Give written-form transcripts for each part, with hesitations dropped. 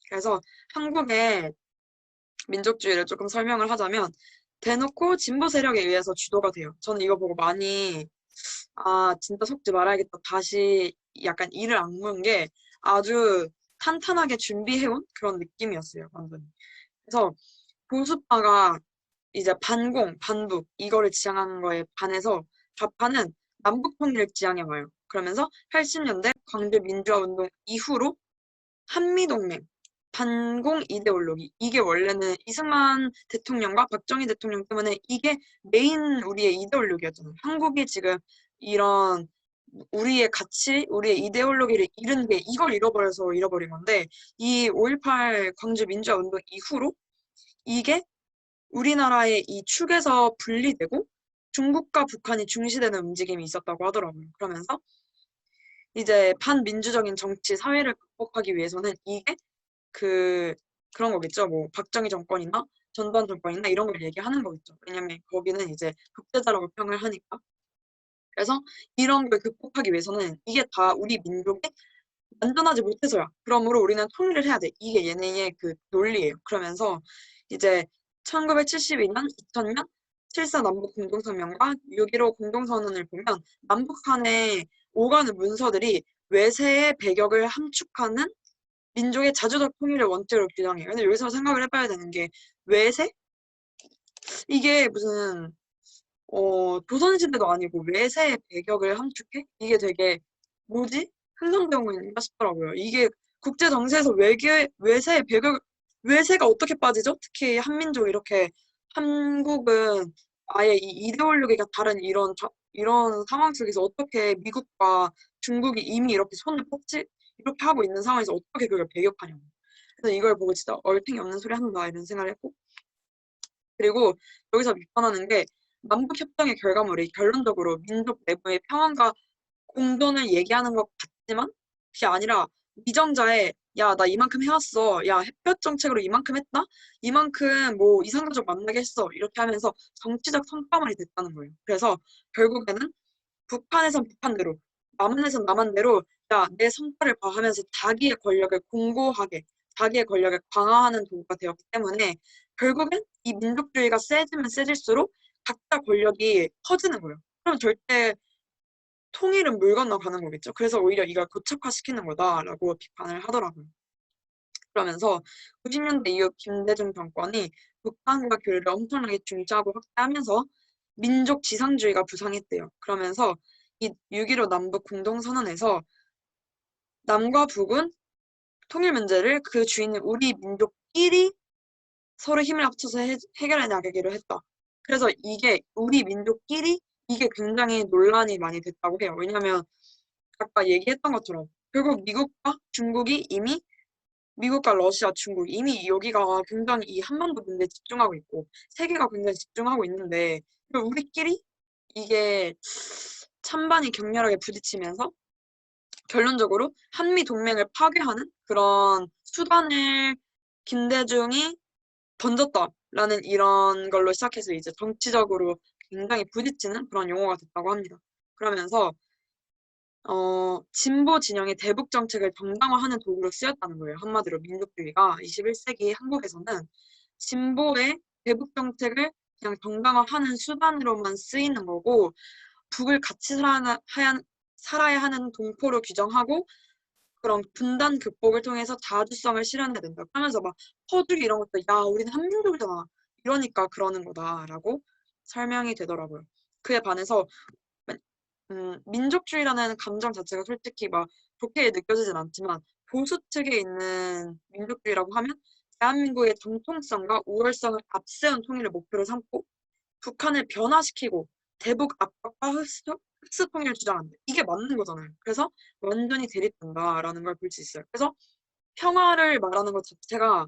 그래서 한국의 민족주의를 조금 설명을 하자면 대놓고 진보 세력에 의해서 주도가 돼요. 저는 이거 보고 많이 진짜 속지 말아야겠다. 다시 약간 이를 악물은 게 아주 탄탄하게 준비해온 그런 느낌이었어요. 완전히. 그래서 보수파가 이제 반공, 반북 이거를 지향하는 거에 반해서 좌파는 남북 통일을 지향해 와요. 그러면서 80년대 광주 민주화 운동 이후로 한미동맹, 반공 이데올로기 이게 원래는 이승만 대통령과 박정희 대통령 때문에 이게 메인 우리의 이데올로기였잖아요. 한국이 지금 이런 우리의 가치, 우리의 이데올로기를 잃은 게 이걸 잃어버려서 잃어버린 건데 이 5.18 광주 민주화 운동 이후로 이게 우리나라의 이 축에서 분리되고 중국과 북한이 중시되는 움직임이 있었다고 하더라고요. 그러면서 이제 반민주적인 정치, 사회를 극복하기 위해서는 이게 그런 거겠죠. 뭐 박정희 정권이나 전두환 정권이나 이런 걸 얘기하는 거겠죠. 왜냐면 거기는 이제 독재자라고 평을 하니까. 그래서 이런 걸 극복하기 위해서는 이게 다 우리 민족이 완전하지 못해서야. 그러므로 우리는 통일을 해야 돼. 이게 얘네의 그 논리예요. 그러면서 이제 1972년, 2000년 7.4 남북 공동성명과 6.15 공동선언을 보면 남북 간에 오가는 문서들이 외세의 배격을 함축하는 민족의 자주적 통일을 원칙으로 규정해요. 근데 여기서 생각을 해봐야 되는 게 외세? 이게 무슨 조선시대도 아니고 외세의 배격을 함축해? 이게 되게 뭐지? 흥성대원군인가 싶더라고요. 이게 국제 정세에서 외세의 배격, 외세가 어떻게 빠지죠? 특히 한민족 이렇게 한국은 아예 이 이데올로기가 다른 이런 상황 속에서 어떻게 미국과 중국이 이미 이렇게 손을 뻗지 이렇게 하고 있는 상황에서 어떻게 그걸 배격하냐고. 그래서 이걸 보고 진짜 얼탱이 없는 소리 한다 이런 생각을 했고 그리고 여기서 비판하는 게 남북협정의 결과물이 결론적으로 민족 내부의 평안과 공존을 얘기하는 것 같지만 그게 아니라 미정자의 야, 나 이만큼 해왔어. 야, 햇볕 정책으로 이만큼 했다? 이만큼 뭐 이상가족 만나게 했어. 이렇게 하면서 정치적 성과만이 됐다는 거예요. 그래서 결국에는 북한에선 북한대로, 남한에선 남한대로 야, 내 성과를 봐하면서 자기의 권력을 공고하게, 자기의 권력을 강화하는 도구가 되었기 때문에 결국엔 이 민족주의가 세지면 세질수록 각자 권력이 커지는 거예요. 그럼 절대 통일은 물 건너가는 거겠죠. 그래서 오히려 이걸 고착화시키는 거다라고 비판을 하더라고요. 그러면서 90년대 이후 김대중 정권이 북한과 교류를 엄청나게 중시하고 확대하면서 민족 지상주의가 부상했대요. 그러면서 이 6.15 남북 공동선언에서 남과 북은 통일 문제를 그 주인인 우리 민족끼리 서로 힘을 합쳐서 해결해 나가기로 했다. 그래서 이게 우리 민족끼리 이게 굉장히 논란이 많이 됐다고 해요. 왜냐하면 아까 얘기했던 것처럼 결국 미국과 중국이 이미 미국과 러시아, 중국 이미 여기가 굉장히 이 한반도 문제에 집중하고 있고 세계가 굉장히 집중하고 있는데 우리끼리 이게 찬반이 격렬하게 부딪히면서 결론적으로 한미 동맹을 파괴하는 그런 수단을 김대중이 던졌다라는 이런 걸로 시작해서 이제 정치적으로 굉장히 부딪히는 그런 용어가 됐다고 합니다. 그러면서 진보 진영의 대북 정책을 정당화하는 도구로 쓰였다는 거예요. 한마디로 민족주의가 21세기 한국에서는 진보의 대북 정책을 그냥 정당화하는 수단으로만 쓰이는 거고 북을 같이 살아야 하는 동포로 규정하고 그런 분단 극복을 통해서 자주성을 실현해야 된다. 하면서 막 퍼주기 이런 것도 야 우리는 한민족이잖아. 이러니까 그러는 거다라고 설명이 되더라고요. 그에 반해서 민족주의라는 감정 자체가 솔직히 막 좋게 느껴지진 않지만 보수 측에 있는 민족주의라고 하면 대한민국의 정통성과 우월성을 앞세운 통일을 목표로 삼고 북한을 변화시키고 대북 압박과 흑수 통일을 주장한다. 이게 맞는 거잖아요. 그래서 완전히 대립된다라는 걸 볼 수 있어요. 그래서 평화를 말하는 것 자체가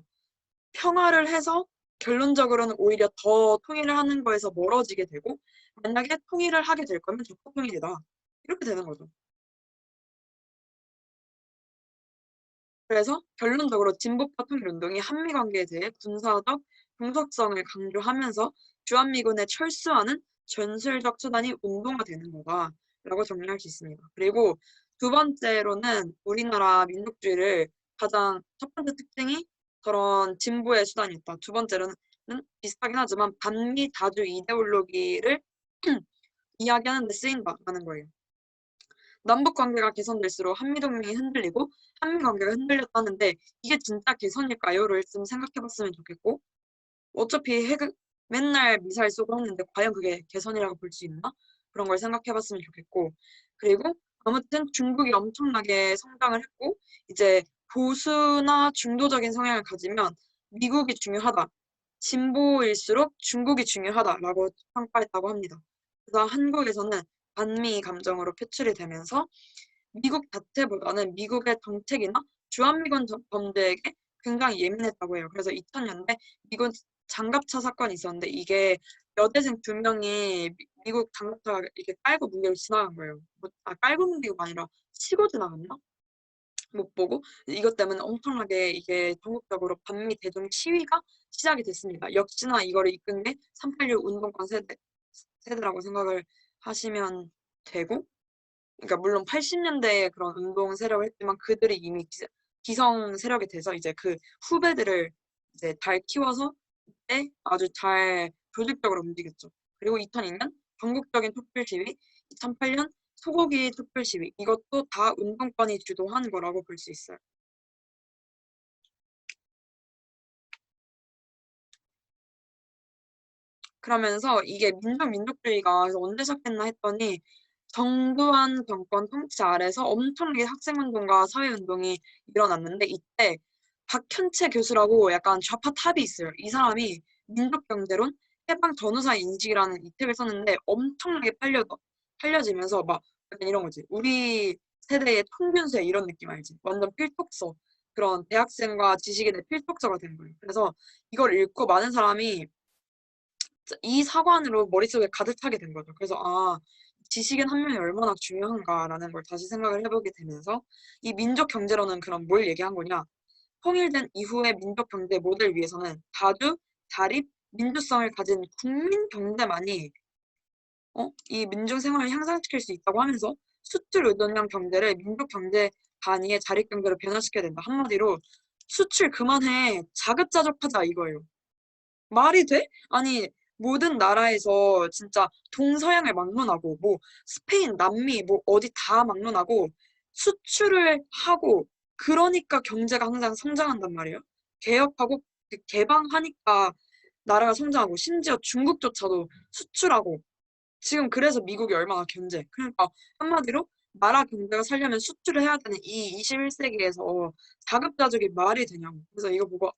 평화를 해서 결론적으로는 오히려 더 통일을 하는 거에서 멀어지게 되고 만약에 통일을 하게 될 거면 적극 통일이다. 이렇게 되는 거죠. 그래서 결론적으로 진보파 통일운동이 한미 관계에 대해 군사적 중속성을 강조하면서 주한미군의 철수하는 전술적 수단이 운동화되는 거다라고 정리할 수 있습니다. 그리고 두 번째로는 우리나라 민족주의를 가장 첫 번째 특징이 그런 진보의 수단이었다. 두 번째로는 비슷하긴 하지만 반미 다주 이데올로기를 이야기하는 데 쓰인다라는 거예요. 남북 관계가 개선될수록 한미 동맹이 흔들리고 한미 관계가 흔들렸다는데 이게 진짜 개선일까요?를 좀 생각해봤으면 좋겠고 어차피 맨날 미사일 쏘고 하는데 과연 그게 개선이라고 볼 수 있나? 그런 걸 생각해봤으면 좋겠고 그리고 아무튼 중국이 엄청나게 성장을 했고 이제 보수나 중도적인 성향을 가지면 미국이 중요하다. 진보일수록 중국이 중요하다라고 평가했다고 합니다. 그래서 한국에서는 반미 감정으로 표출이 되면서 미국 자체보다는 미국의 정책이나 주한미군 범죄에게 굉장히 예민했다고 해요. 그래서 2000년대 미군 장갑차 사건이 있었는데 이게 여대생 2명이 미국 장갑차 이렇게 깔고 무게로 지나간 거예요. 깔고 무게가 아니라 치고 지나갔나? 못 보고 이것 때문에 엄청나게 이게 전국적으로 반미 대중 시위가 시작이 됐습니다. 역시나 이거를 이끈 게 386 운동권 세대라고 생각을 하시면 되고 그러니까 물론 80년대에 그런 운동 세력을 했지만 그들이 이미 기성 세력이 돼서 이제 그 후배들을 이제 잘 키워서 그때 아주 잘 조직적으로 움직였죠. 그리고 2002년 전국적인 촛불 시위, 2008년 소고기 촛불 시위 이것도 다 운동권이 주도한 거라고 볼 수 있어요. 그러면서 이게 민족주의가 언제 시작됐나 했더니 정두환 정권 통치 아래서 엄청나게 학생운동과 사회운동이 일어났는데 이때 박현채 교수라고 약간 좌파 탑이 있어요. 이 사람이 민족경제론 해방 전후사 인식이라는 이 책을 썼는데 엄청나게 팔려지면서 막 약간 이런 거지. 우리 세대의 평균세 이런 느낌 알지? 완전 필독서. 그런 대학생과 지식인의 필독서가 된 거예요. 그래서 이걸 읽고 많은 사람이 이 사관으로 머릿속에 가득 차게 된 거죠. 그래서 지식인 한 명이 얼마나 중요한가라는 걸 다시 생각을 해보게 되면서 이 민족 경제론은 그럼 뭘 얘기한 거냐? 통일된 이후의 민족 경제 모델 위해서는 다주, 자립, 민주성을 가진 국민 경제만이 이 민중 생활을 향상시킬 수 있다고 하면서 수출 의존형 경제를 민족 경제 단위의 자립 경제로 변화시켜야 된다. 한마디로 수출 그만해. 자급자족하자 이거예요. 말이 돼? 아니 모든 나라에서 진짜 동서양을 막론하고 뭐 스페인, 남미 뭐 어디 다 막론하고 수출을 하고 그러니까 경제가 항상 성장한단 말이에요. 개혁하고 개방하니까 나라가 성장하고 심지어 중국조차도 수출하고 지금 그래서 미국이 얼마나 견제. 그러니까 한마디로 나라 경제가 살려면 수출을 해야 되는 이 21세기에서 자급자족이 말이 되냐고. 그래서 이거 보고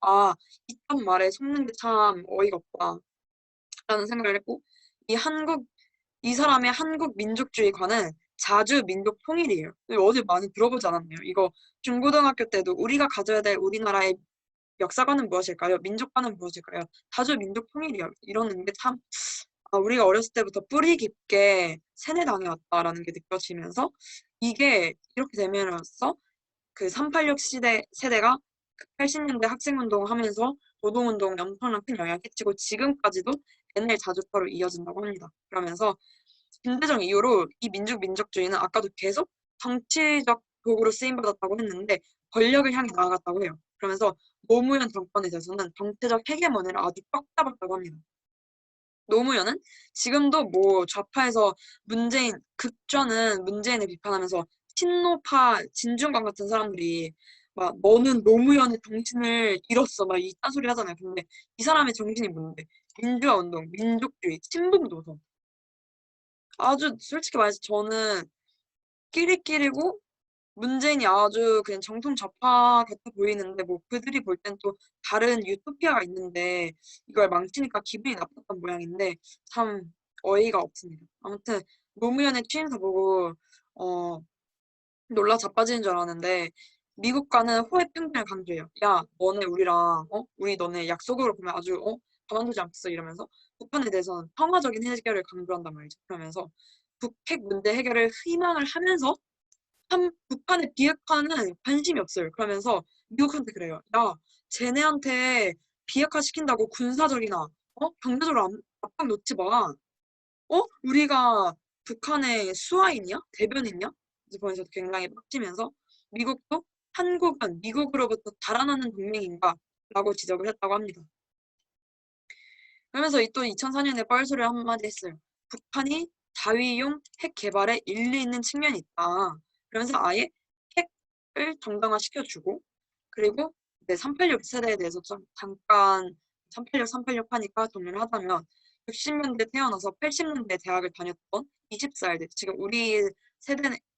이딴 말에 속는 게 참 어이가 없다라는 생각을 했고 이 사람의 한국 민족주의관은 자주 민족 통일이에요. 어디 많이 들어보지 않았네요. 이거 중고등학교 때도 우리가 가져야 될 우리나라의 역사관은 무엇일까요? 민족관은 무엇일까요? 자주 민족 통일이요. 이러는 게 참 우리가 어렸을 때부터 뿌리 깊게 세뇌당해왔다라는 게 느껴지면서 이게 이렇게 되면서 그 386 세대가 80년대 학생운동을 하면서 노동운동에 엄청난 큰 영향을 끼치고 지금까지도 옛날 자주파로 이어진다고 합니다. 그러면서 김대중 이후로 이 민족주의는 아까도 계속 정치적 도구로 쓰임받았다고 했는데 권력을 향해 나아갔다고 해요. 그러면서 노무현 정권에 대해서는 정치적 헤게모니를 아주 꽉 잡았다고 합니다. 노무현은 지금도 뭐 좌파에서 극좌는 문재인을 비판하면서 친노파 진중권 같은 사람들이 막 너는 노무현의 정신을 잃었어 막 이딴 소리 하잖아요. 근데 이 사람의 정신이 뭔데? 민주화 운동, 민족주의, 친북 노선. 아주 솔직히 말해서 저는 끼리끼리고 문재인이 아주 그냥 정통 좌파 같아 보이는데 뭐 그들이 볼 땐 또 다른 유토피아가 있는데 이걸 망치니까 기분이 나빴던 모양인데 참 어이가 없습니다. 아무튼 노무현의 취임사 보고 어 놀라 자빠지는 줄 알았는데 미국과는 호혜 평등을 강조해요. 야 너네 우리랑 우리 너네 약속으로 보면 아주 가만두지 않겠어 이러면서 북한에 대해서는 평화적인 해결을 강조한단 말이죠. 그러면서 북핵 문제 해결을 희망을 하면서 북한의 비핵화는 관심이 없어요. 그러면서 미국한테 그래요. 야, 쟤네한테 비핵화 시킨다고 군사적이나 경제적으로 압박 놓지 마. 우리가 북한의 수하인이야? 대변인이야? 이제 보면서 굉장히 빡치면서 미국도 한국은 미국으로부터 달아나는 동맹인가? 라고 지적을 했다고 합니다. 그러면서 또 2004년에 뻘소리를 한마디 했어요. 북한이 자위용 핵 개발에 일리 있는 측면이 있다. 그러면서 아예 핵을 정당화시켜주고, 그리고 386 세대에 대해서 좀 잠깐 386 하니까 정리를 하자면 60년대 태어나서 80년대 대학을 다녔던 20살들, 지금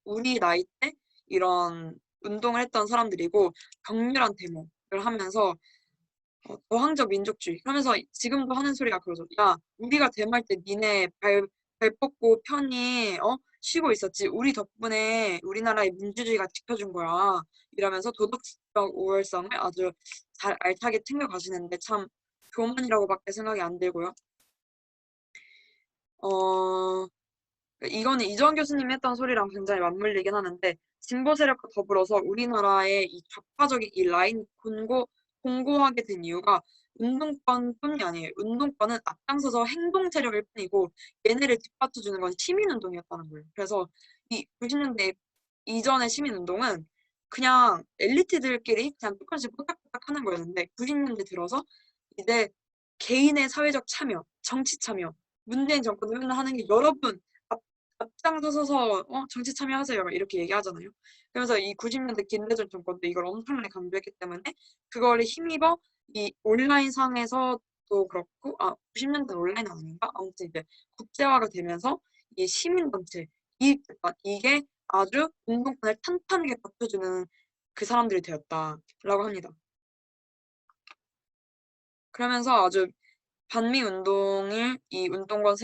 우리 나이 때 이런 운동을 했던 사람들이고 격렬한 데모를 하면서 저항적 민족주의 하면서 지금도 하는 소리가 그러죠. 야, 우리가 데모할 때 니네 발 뻗고 편히 쉬고 있었지. 우리 덕분에 우리나라의 민주주의가 지켜준 거야. 이러면서 도덕적 우월성을 아주 잘 알차게 챙겨가시는데 참 교만이라고밖에 생각이 안 들고요. 어, 이거는 이전 교수님이 했던 소리랑 굉장히 맞물리긴 하는데 진보 세력과 더불어서 우리나라의 이 좌파적인 이 라인 공고하게 된 이유가 운동권뿐이 아니에요. 운동권은 앞장서서 행동 세력일 뿐이고 얘네를 뒷받쳐주는 건 시민운동이었다는 거예요. 그래서 이 90년대 이전의 시민운동은 그냥 엘리트들끼리 그냥 조금씩 뽀짝뽀짝 하는 거였는데 90년대 들어서 이제 개인의 사회적 참여, 정치 참여, 문재인 정권이 맨날 하는 게 여러분 앞장서서 정치 참여하세요 막 이렇게 얘기하잖아요. 그래서 이 90년대 김대중 정권도 이걸 엄청나게 강조했기 때문에 그거를 힘입어 이 온라인 상에서도 그렇고 90년대 온라인은 아닌가? 아무튼 이제 국제화가 되면서 이 시민단체 이게 아주 운동권을 탄탄하게 받쳐주는 그 사람들이 되었다라고 합니다. 그러면서 아주 반미 운동을 이 운동권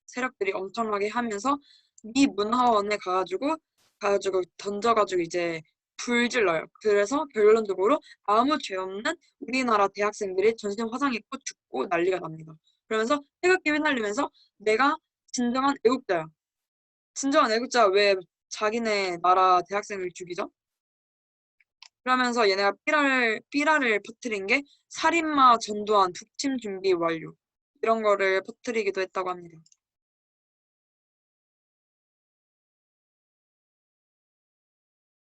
세력들이 엄청나게 하면서 미 문화원에 가가지고 던져가지고 이제 불질러요. 그래서 결론적으로 아무 죄 없는 우리나라 대학생들이 전신 화상 입고 죽고 난리가 납니다. 그러면서 태극기 휘날리면서 내가 진정한 애국자야. 진정한 애국자 왜 자기네 나라 대학생을 죽이죠? 그러면서 얘네가 삐라를 퍼뜨린 게 살인마 전두환 북침 준비 완료 이런 거를 퍼뜨리기도 했다고 합니다.